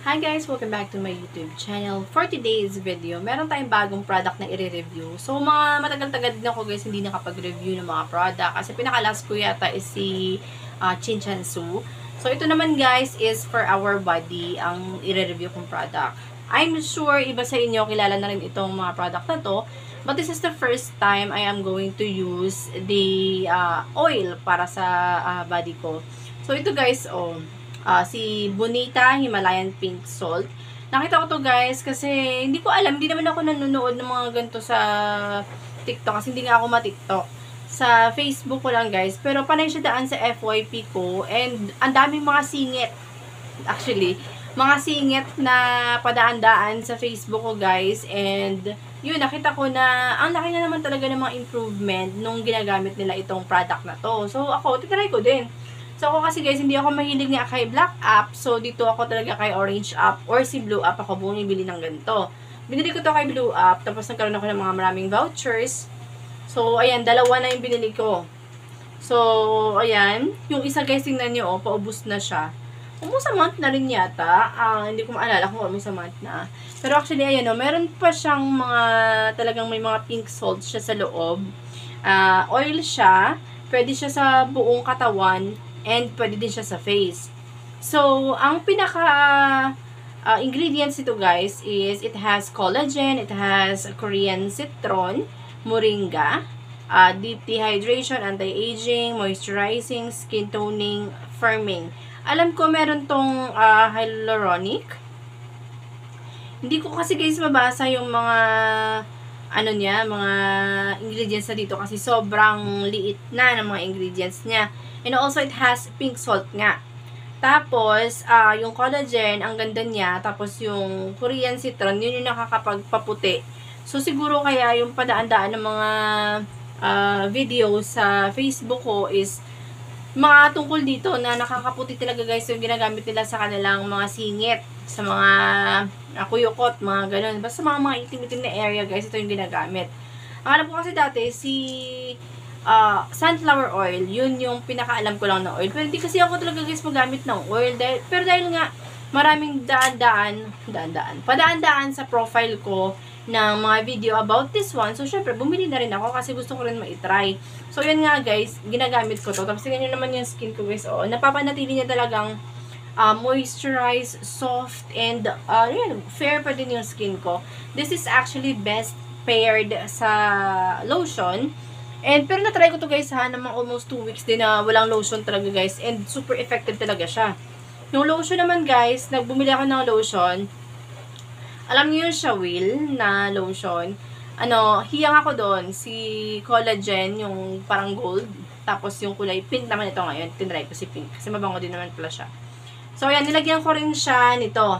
Hi guys! Welcome back to my YouTube channel. For today's video, meron tayong bagong product na i-review. So, mga matagal-tagal din ako guys, hindi nakapag-review ng mga product. Kasi pinaka-last ko yata is si Chinchansu. So, ito naman guys is for our body ang i-review kong product. I'm sure iba sa inyo kilala na rin itong mga product na to. But this is the first time I am going to use the oil para sa body ko. So, ito guys, si Bonita Himalayan Pink Salt. Nakita ko to guys kasi hindi ko alam, hindi naman ako nanonood ng mga ganito sa TikTok kasi hindi nga ako ma-TikTok. Sa Facebook ko lang guys, pero panay siya daan sa FYP ko and ang daming mga singit. Actually, mga singit na padaan-daan sa Facebook ko guys and yun, nakita ko na ang laki na naman talaga ng mga improvement nung ginagamit nila itong product na to. So ako, titry ko din. So, ako kasi guys, hindi ako mahilig nga kay black app. So, dito ako talaga kay orange app or si blue app ako bumibili ng ganito. Binili ko to kay blue app. Tapos, nagkaroon ako ng mga maraming vouchers. So, ayan, dalawa na yung binili ko. So, ayan. Yung isa guys, tingnan nyo, paubos na siya. Almost a month na rin yata. Hindi ko maalala kung almost a month na. Pero actually, ayan meron pa siyang mga, talagang may mga pink salt siya sa loob. Oil siya. Pwede siya sa buong katawan. And pwede din siya sa face. So, ang pinaka ingredients nito guys is it has collagen, it has Korean citron, moringa, deep dehydration, anti-aging, moisturizing, skin toning, firming. Alam ko meron tong hyaluronic. Hindi ko kasi guys mabasa yung mga mga ingredients na dito kasi sobrang liit na ng mga ingredients niya. And also, it has pink salt nga. Tapos, yung collagen, ang ganda niya. Tapos, yung Korean citron, yun yung nakakapagpaputi. So, siguro kaya yung padaan-daan ng mga videos sa Facebook ko is mga tungkol dito na nakakaputi talaga guys yung ginagamit nila sa kanilang mga singit, sa mga kuyukot, mga ganun. Basta mga itim-itim na area guys, ito yung ginagamit. Ang alam ko kasi dati, si sunflower oil, yun yung pinakaalam ko lang na oil. Pero hindi kasi ako talaga guys magamit ng oil. Pero dahil nga, maraming padaan-daan sa profile ko ng mga video about this one. So, syempre, bumili na rin ako kasi gusto ko rin ma-try. So, yun nga guys, ginagamit ko to. Tapos, tingnan nyo naman yung skin ko guys. Napapanatili niya talagang moisturized, soft, and fair pa din yung skin ko. This is actually best paired sa lotion. And, pero na-try ko to guys ng mga almost 2 weeks din na walang lotion talaga guys. And, super effective talaga siya. Yung lotion naman guys, nagbumili ako ng lotion. Alam niyo yung Shawil na lotion. Hiyang ako doon. Si collagen, yung parang gold. Tapos yung kulay pink naman ito ngayon. Tinry ko si pink. Kasi mabango din naman pala siya. So, ayan. Nilagyan ko rin siya nito.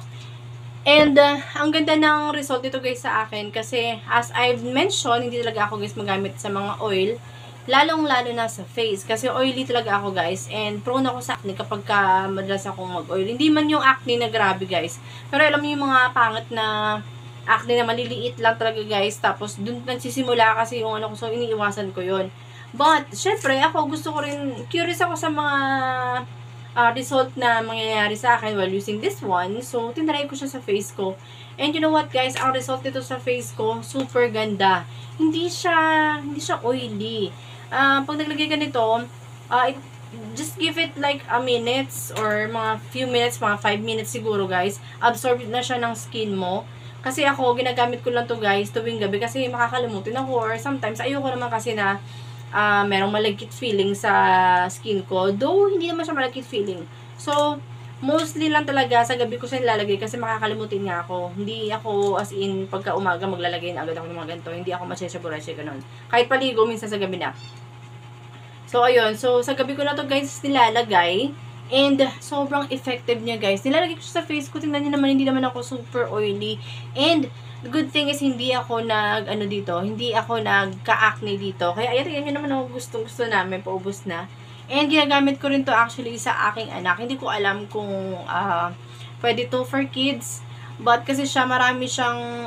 And, ang ganda ng result nito guys sa akin. Kasi, as I've mentioned, hindi talaga ako guys magamit sa mga oil. Lalong-lalo na sa face. Kasi oily talaga ako guys. And prone ako sa acne kapag madalas akong mag-oil. Hindi man yung acne na grabe guys. Pero alam niyo yung mga pangit na acne na maliliit lang talaga guys. Tapos dun nagsisimula kasi yung ko. So iniiwasan ko yun. But syempre ako gusto ko rin, curious ako sa mga result na mangyayari sa akin while using this one. So tinry ko siya sa face ko. And you know what guys, ang result nito sa face ko, super ganda. Hindi siya oily. Pag naglagay ka nito, just give it like a minutes or mga few minutes, mga 5 minutes siguro guys. Absorb na siya ng skin mo. Kasi ako, ginagamit ko lang to guys tuwing gabi kasi makakalimutin ako or sometimes ayoko naman kasi na merong malagkit feeling sa skin ko. Though, hindi naman siya malagkit feeling. So, mostly lang talaga sa gabi ko siya nilalagay kasi makakalimutin nga ako. Hindi ako as in pagka umaga maglalagay na agad ako ng mga ganito. Hindi ako masyasyaburasya ganun. Kahit paligo minsan sa gabi na. So, ayun. So, sa gabi ko na to guys nilalagay. And, sobrang effective niya guys. Nilalagay ko siya sa face ko. Tingnan niyo naman, hindi naman ako super oily. And, the good thing is, hindi ako hindi ako nagka-acne dito. Kaya, ayan, tingnan niyo naman ako gusto namin. Paubos na. And, ginagamit ko rin to actually sa aking anak. Hindi ko alam kung pwede to for kids. But, kasi marami siyang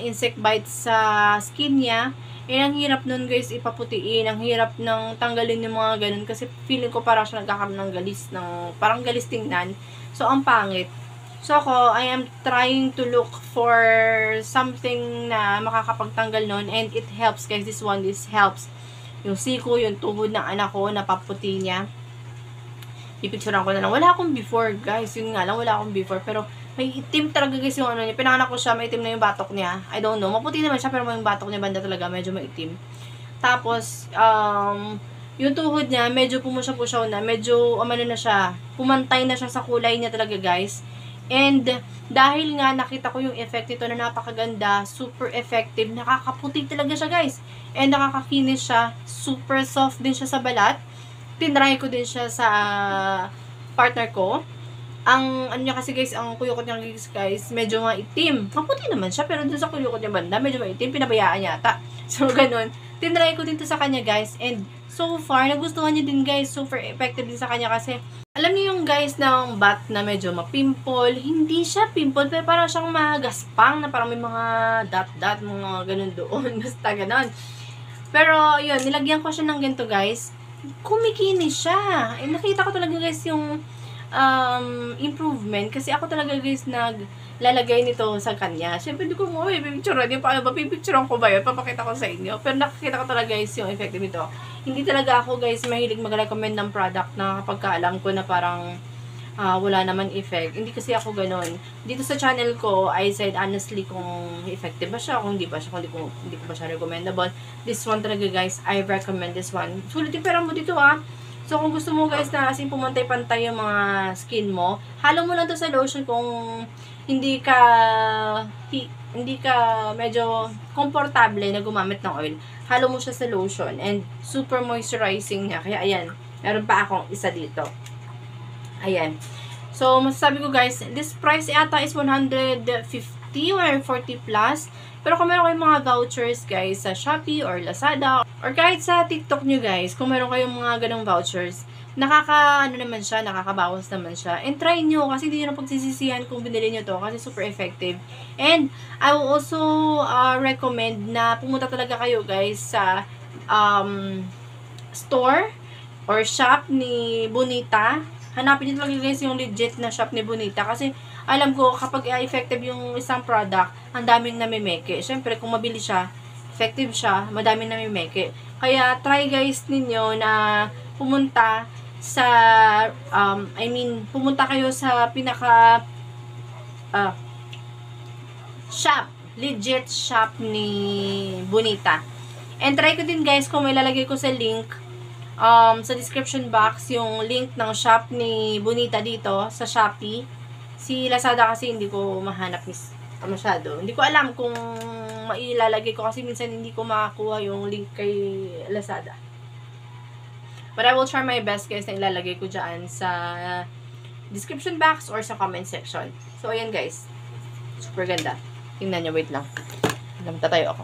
insect bites sa skin niya. Ang hirap nun guys ipaputiin. Ang hirap ng tanggalin yung mga ganun. Kasi feeling ko parang siya nagkakaroon ng galis. Parang galis tingnan. So, ang pangit. So ako, I am trying to look for something na makakapagtanggal nun, and it helps guys. This helps. Yung siko, yung tuhod ng anak ko, napaputi niya. Pipicturean ko na lang. Wala akong before guys, yun nga lang, wala akong before. Pero may itim talaga guys yung ano niya. Pinanganak ko siya, may itim na yung batok niya. I don't know, maputi naman siya, pero yung batok niya banda talaga, medyo maitim. Tapos, yung tuhod niya, medyo pumusya-pusyaw na, medyo, umano na siya, pumantay na siya sa kulay niya talaga guys. And, dahil nga nakita ko yung effect nito na napakaganda, super effective, nakakaputi talaga siya guys. And nakakakinis siya, super soft din siya sa balat. Tinry ko din siya sa partner ko. Ang ano niya kasi guys, ang kuyukot niya guys, medyo maitim. Maputi naman siya, pero dun sa kuyukot niya banda, medyo maitim, pinabayaan niya ata. So, ganun. Tinry ko din to sa kanya guys, and so far, nagustuhan niya din guys, super effective din sa kanya kasi, alam niyo yung guys ng bat na medyo mapimple, hindi siya pimple, pero parang siyang magaspang na parang may mga dot-dot, mga ganun doon, basta ganun. Pero, yun, nilagyan ko siya ng ganito guys, kumikinis siya. Eh, nakita ko talaga guys yung improvement, kasi ako talaga guys naglalagay nito sa kanya. Siyempre hindi ko mo pipicturean yun. Paano ba pipicturean ko ba yun? Papakita ko sa inyo. Pero nakikita ko talaga guys yung effective nito. Hindi talaga ako guys mahilig mag-recommend ng product na kapag alam ko na parang wala naman effect. Hindi kasi ako ganun. Dito sa channel ko, I said honestly kung effective ba siya, kung hindi ba siya, kung hindi ko ba siya recommendable. This one talaga guys, I recommend this one. Sulit yung pera mo dito So, kung gusto mo guys na as in pumantay-pantay yung mga skin mo, halo mo lang to sa lotion kung hindi ka medyo komportable na gumamit ng oil. Halo mo siya sa lotion and super moisturizing niya. Kaya ayan, meron pa akong isa dito. Ayan. So, masasabi ko guys, this price yata is 150 or 40 plus. Pero kung meron kayong mga vouchers guys sa Shopee or Lazada or kahit sa TikTok nyo guys, kung meron kayong mga ganong vouchers, nakakabawas naman siya. And try nyo kasi hindi nyo na pagsisisihan kung binili nyo to kasi super effective. And I will also recommend na pumunta talaga kayo guys sa store or shop ni Bonita. Hanapin nyo talaga guys yung legit na shop ni Bonita kasi alam ko, kapag effective yung isang product, ang daming namimeke. Siyempre, kung mabili siya, effective siya, madaming namimeke. Kaya, try guys ninyo na pumunta sa, pumunta kayo sa pinaka shop, legit shop ni Bonita. And try ko din guys, kung may lalagay ko sa link, sa description box, yung link ng shop ni Bonita dito, sa Shopee. Si Lazada kasi hindi ko mahanap masyado. Hindi ko alam kung mailalagay ko kasi minsan hindi ko makakuha yung link kay Lazada. But I will try my best guys na ilalagay ko dyan sa description box or sa comment section. So, ayan guys. Super ganda. Tingnan nyo, wait lang. Tatayo ako.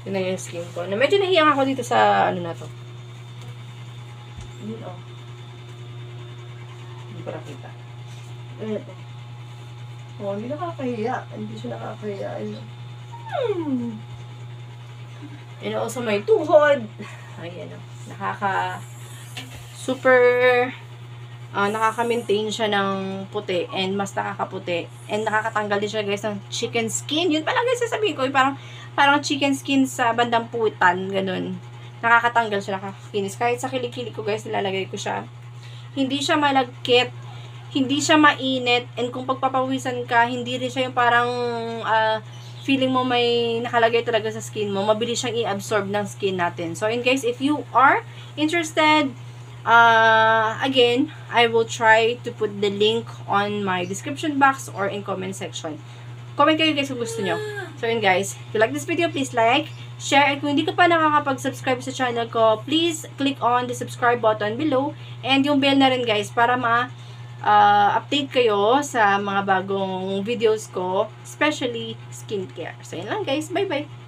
Tingnan nyo yung skin ko. Na medyo nahiyang ako dito sa ano na to. Hindi ko nakita. Hindi nakakahiya. Hindi siya nakakahiya. And also may tuhod. Ayan nakaka-maintain siya ng puti and mas nakakaputi. And nakakatanggal din siya guys ng chicken skin. Yun pala guys sasabihin ko. Parang chicken skin sa bandang putan. Ganun. Nakakatanggal siya, nakakakinis. Kahit sa kilikili ko guys, nilalagay ko siya. Hindi siya malagkit. Hindi siya mainit, and kung pagpapawisan ka, hindi rin siya yung parang feeling mo may nakalagay talaga sa skin mo. Mabilis siyang i-absorb ng skin natin. So, and guys, if you are interested, again, I will try to put the link on my description box or in comment section. Comment kayo guys kung gusto nyo. So, and guys, if you like this video, please like, share, at kung hindi ka pa nakakapag-subscribe sa channel ko, please click on the subscribe button below, and yung bell na rin guys, para update kayo sa mga bagong videos ko, especially skincare. So, yun lang guys. Bye-bye!